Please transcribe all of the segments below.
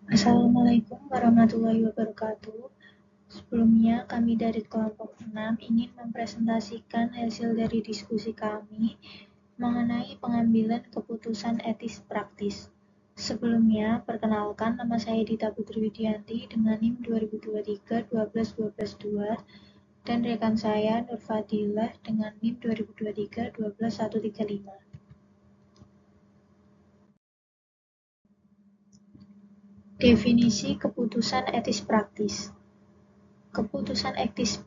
Assalamualaikum warahmatullahi wabarakatuh. Sebelumnya, kami dari kelompok 6 ingin mempresentasikan hasil dari diskusi kami mengenai pengambilan keputusan etis praktis. Sebelumnya, perkenalkan, nama saya Dita Putri Widianti dengan NIM 2023-12122 dan rekan saya Nur Fadilah dengan NIM 2023-12135. Definisi keputusan etis praktis. Keputusan etis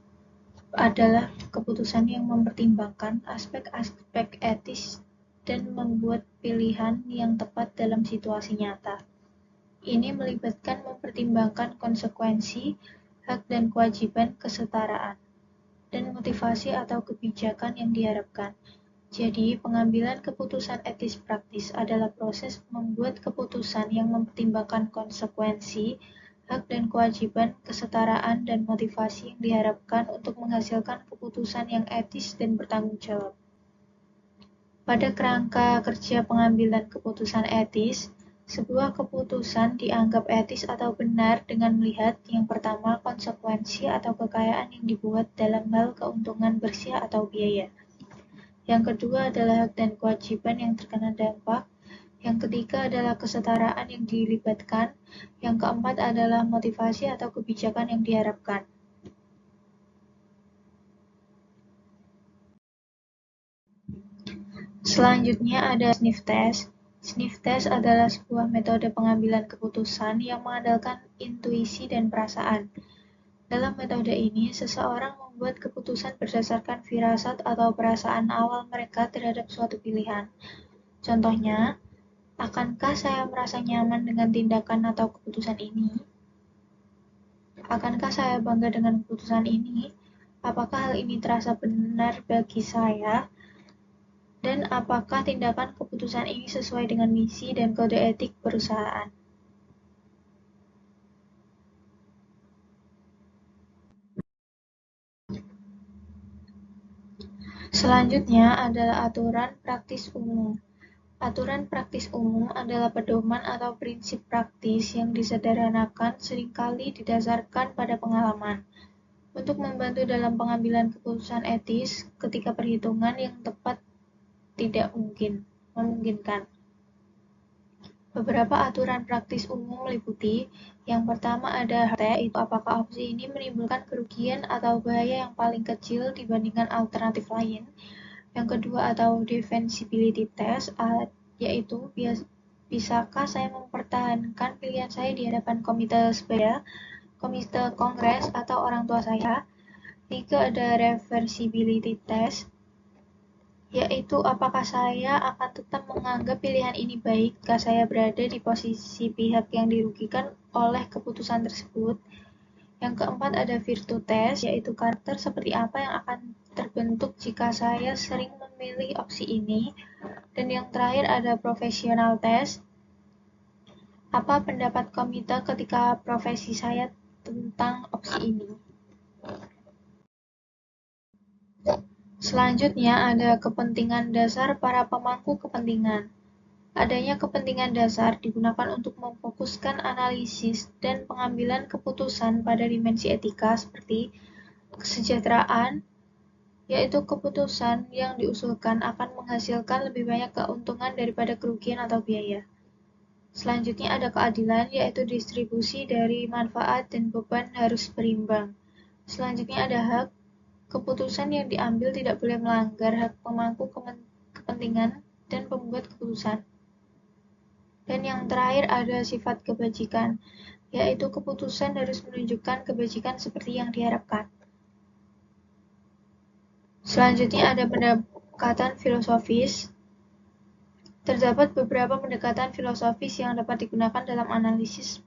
adalah keputusan yang mempertimbangkan aspek-aspek etis dan membuat pilihan yang tepat dalam situasi nyata. Ini melibatkan mempertimbangkan konsekuensi, hak dan kewajiban kesetaraan, dan motivasi atau kebijakan yang diharapkan. Jadi, pengambilan keputusan etis praktis adalah proses membuat keputusan yang mempertimbangkan konsekuensi, hak dan kewajiban, kesetaraan, dan motivasi yang diharapkan untuk menghasilkan keputusan yang etis dan bertanggung jawab. Pada kerangka kerja pengambilan keputusan etis, sebuah keputusan dianggap etis atau benar dengan melihat yang pertama konsekuensi atau kekayaan yang dibuat dalam hal keuntungan bersih atau biaya. Yang kedua adalah hak dan kewajiban yang terkena dampak. Yang ketiga adalah kesetaraan yang dilibatkan. Yang keempat adalah motivasi atau kebijakan yang diharapkan. Selanjutnya ada sniff test. Sniff test adalah sebuah metode pengambilan keputusan yang mengandalkan intuisi dan perasaan. Dalam metode ini, seseorang membuat keputusan berdasarkan firasat atau perasaan awal mereka terhadap suatu pilihan. Contohnya, akankah saya merasa nyaman dengan tindakan atau keputusan ini? Akankah saya bangga dengan keputusan ini? Apakah hal ini terasa benar bagi saya? Dan apakah tindakan keputusan ini sesuai dengan misi dan kode etik perusahaan? Selanjutnya adalah aturan praktis umum. Aturan praktis umum adalah pedoman atau prinsip praktis yang disederhanakan seringkali didasarkan pada pengalaman untuk membantu dalam pengambilan keputusan etis ketika perhitungan yang tepat tidak memungkinkan. Beberapa aturan praktis umum meliputi: yang pertama ada HT, itu apakah opsi ini menimbulkan kerugian atau bahaya yang paling kecil dibandingkan alternatif lain. Yang kedua atau defensibility test, yaitu bisakah saya mempertahankan pilihan saya di hadapan komite sepeda, komite kongres, atau orang tua saya. Tiga ada reversibility test, yaitu apakah saya akan tetap menganggap pilihan ini baik jika saya berada di posisi pihak yang dirugikan oleh keputusan tersebut. Yang keempat ada virtue test, yaitu karakter seperti apa yang akan terbentuk jika saya sering memilih opsi ini. Dan yang terakhir ada professional test, apa pendapat komite ketika profesi saya tentang opsi ini. Selanjutnya ada kepentingan dasar para pemangku kepentingan. Adanya kepentingan dasar digunakan untuk memfokuskan analisis dan pengambilan keputusan pada dimensi etika seperti kesejahteraan, yaitu keputusan yang diusulkan akan menghasilkan lebih banyak keuntungan daripada kerugian atau biaya. Selanjutnya ada keadilan, yaitu distribusi dari manfaat dan beban harus berimbang. Selanjutnya ada hak. Keputusan yang diambil tidak boleh melanggar hak pemangku kepentingan dan pembuat keputusan. Dan yang terakhir ada sifat kebajikan, yaitu keputusan harus menunjukkan kebajikan seperti yang diharapkan. Selanjutnya ada pendekatan filosofis. Terdapat beberapa pendekatan filosofis yang dapat digunakan dalam analisis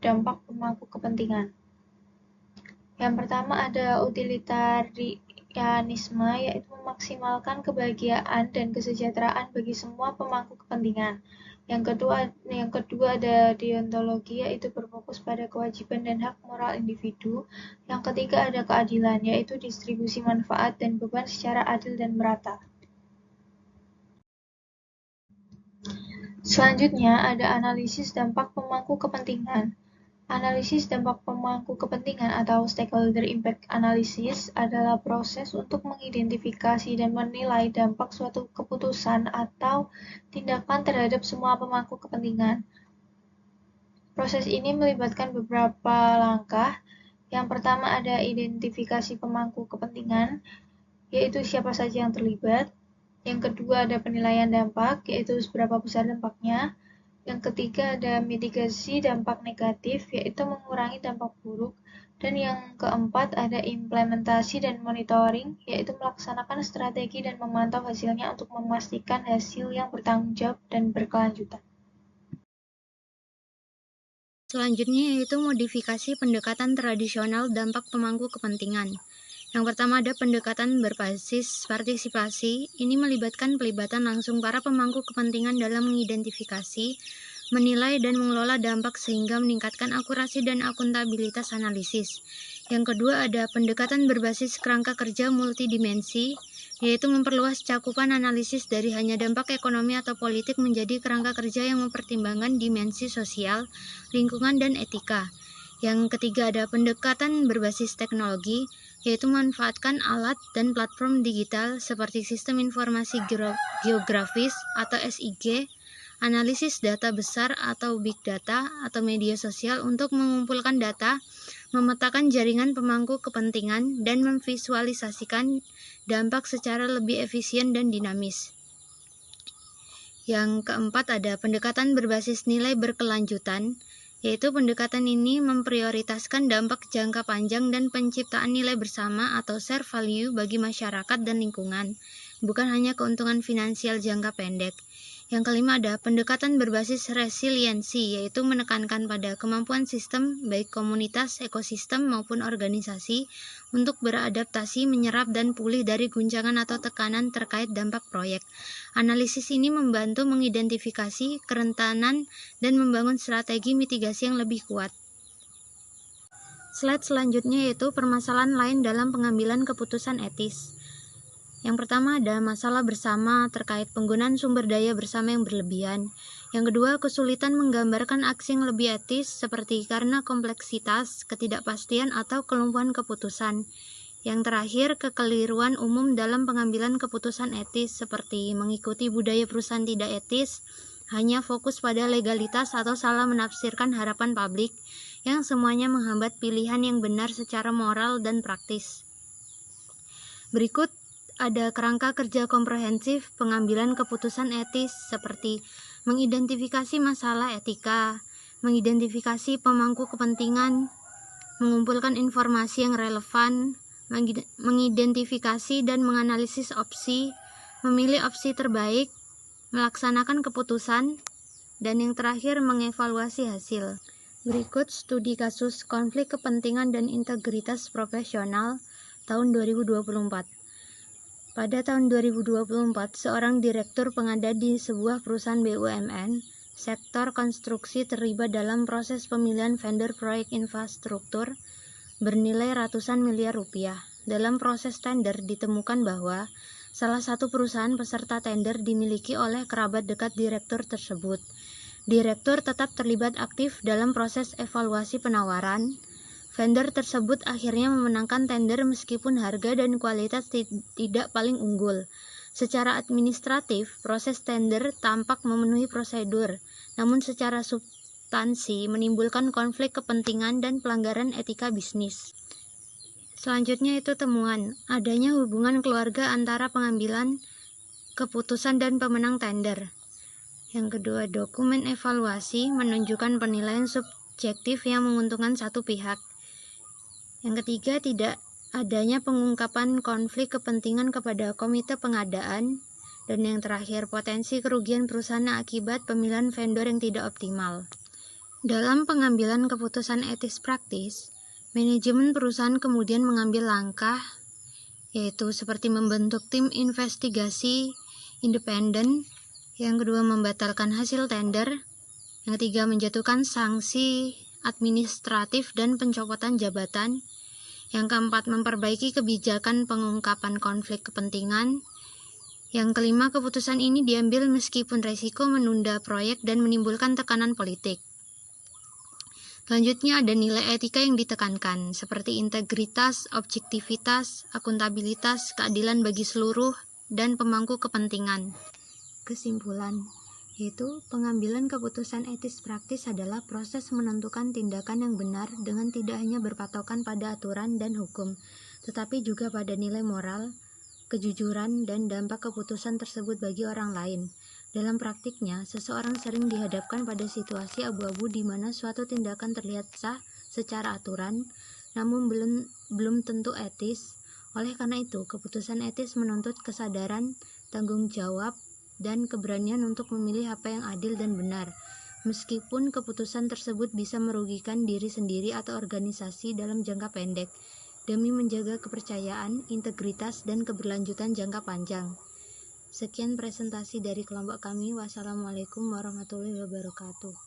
dampak pemangku kepentingan. Yang pertama ada utilitarianisme, yaitu memaksimalkan kebahagiaan dan kesejahteraan bagi semua pemangku kepentingan. Yang kedua ada deontologi, yaitu berfokus pada kewajiban dan hak moral individu. Yang ketiga ada keadilan, yaitu distribusi manfaat dan beban secara adil dan merata. Selanjutnya ada analisis dampak pemangku kepentingan. Analisis dampak pemangku kepentingan atau stakeholder impact analysis adalah proses untuk mengidentifikasi dan menilai dampak suatu keputusan atau tindakan terhadap semua pemangku kepentingan. Proses ini melibatkan beberapa langkah. Yang pertama ada identifikasi pemangku kepentingan, yaitu siapa saja yang terlibat. Yang kedua ada penilaian dampak, yaitu seberapa besar dampaknya. Yang ketiga ada mitigasi dampak negatif, yaitu mengurangi dampak buruk. Dan yang keempat ada implementasi dan monitoring, yaitu melaksanakan strategi dan memantau hasilnya untuk memastikan hasil yang bertanggung jawab dan berkelanjutan. Selanjutnya yaitu modifikasi pendekatan tradisional dampak pemangku kepentingan. Yang pertama ada pendekatan berbasis partisipasi. Ini melibatkan pelibatan langsung para pemangku kepentingan dalam mengidentifikasi, menilai dan mengelola dampak sehingga meningkatkan akurasi dan akuntabilitas analisis. Yang kedua ada pendekatan berbasis kerangka kerja multidimensi, yaitu memperluas cakupan analisis dari hanya dampak ekonomi atau politik menjadi kerangka kerja yang mempertimbangkan dimensi sosial, lingkungan, dan etika. Yang ketiga ada pendekatan berbasis teknologi, yaitu memanfaatkan alat dan platform digital seperti sistem informasi geografis atau SIG, analisis data besar atau big data atau media sosial untuk mengumpulkan data, memetakan jaringan pemangku kepentingan, dan memvisualisasikan dampak secara lebih efisien dan dinamis. Yang keempat ada pendekatan berbasis nilai berkelanjutan, yaitu pendekatan ini memprioritaskan dampak jangka panjang dan penciptaan nilai bersama atau share value bagi masyarakat dan lingkungan, bukan hanya keuntungan finansial jangka pendek. Yang kelima ada pendekatan berbasis resiliensi, yaitu menekankan pada kemampuan sistem, baik komunitas, ekosistem, maupun organisasi, untuk beradaptasi, menyerap, dan pulih dari guncangan atau tekanan terkait dampak proyek. Analisis ini membantu mengidentifikasi kerentanan dan membangun strategi mitigasi yang lebih kuat. Slide selanjutnya yaitu permasalahan lain dalam pengambilan keputusan etis. Yang pertama ada masalah bersama terkait penggunaan sumber daya bersama yang berlebihan. Yang kedua, kesulitan menggambarkan aksi yang lebih etis seperti karena kompleksitas, ketidakpastian, atau kelumpuhan keputusan. Yang terakhir, kekeliruan umum dalam pengambilan keputusan etis seperti mengikuti budaya perusahaan tidak etis, hanya fokus pada legalitas atau salah menafsirkan harapan publik, yang semuanya menghambat pilihan yang benar secara moral dan praktis. Berikut ada kerangka kerja komprehensif pengambilan keputusan etis seperti mengidentifikasi masalah etika, mengidentifikasi pemangku kepentingan, mengumpulkan informasi yang relevan, mengidentifikasi dan menganalisis opsi, memilih opsi terbaik, melaksanakan keputusan, dan yang terakhir mengevaluasi hasil. Berikut studi kasus konflik kepentingan dan integritas profesional tahun 2024. Pada tahun 2024, seorang direktur pengadaan di sebuah perusahaan BUMN, sektor konstruksi terlibat dalam proses pemilihan vendor proyek infrastruktur bernilai ratusan miliar rupiah. Dalam proses tender ditemukan bahwa salah satu perusahaan peserta tender dimiliki oleh kerabat dekat direktur tersebut. Direktur tetap terlibat aktif dalam proses evaluasi penawaran. Vendor tersebut akhirnya memenangkan tender meskipun harga dan kualitas tidak paling unggul. Secara administratif, proses tender tampak memenuhi prosedur, namun secara substansi menimbulkan konflik kepentingan dan pelanggaran etika bisnis. Selanjutnya itu temuan, adanya hubungan keluarga antara pengambilan keputusan dan pemenang tender. Yang kedua, dokumen evaluasi menunjukkan penilaian subjektif yang menguntungkan satu pihak. Yang ketiga, tidak adanya pengungkapan konflik kepentingan kepada komite pengadaan. Dan yang terakhir, potensi kerugian perusahaan akibat pemilihan vendor yang tidak optimal. Dalam pengambilan keputusan etis praktis, manajemen perusahaan kemudian mengambil langkah, yaitu seperti membentuk tim investigasi independen. Yang kedua, membatalkan hasil tender. Yang ketiga, menjatuhkan sanksi administratif dan pencopotan jabatan. Yang keempat, memperbaiki kebijakan pengungkapan konflik kepentingan. Yang kelima, keputusan ini diambil meskipun resiko menunda proyek dan menimbulkan tekanan politik. Selanjutnya ada nilai etika yang ditekankan, seperti integritas, objektivitas, akuntabilitas, keadilan bagi seluruh, dan pemangku kepentingan. Kesimpulan, yaitu pengambilan keputusan etis praktis adalah proses menentukan tindakan yang benar dengan tidak hanya berpatokan pada aturan dan hukum, tetapi juga pada nilai moral, kejujuran, dan dampak keputusan tersebut bagi orang lain. Dalam praktiknya, seseorang sering dihadapkan pada situasi abu-abu di mana suatu tindakan terlihat sah secara aturan, namun belum tentu etis. Oleh karena itu, keputusan etis menuntut kesadaran, tanggung jawab, dan keberanian untuk memilih apa yang adil dan benar, meskipun keputusan tersebut bisa merugikan diri sendiri atau organisasi dalam jangka pendek, demi menjaga kepercayaan, integritas, dan keberlanjutan jangka panjang. Sekian presentasi dari kelompok kami. Wassalamualaikum warahmatullahi wabarakatuh.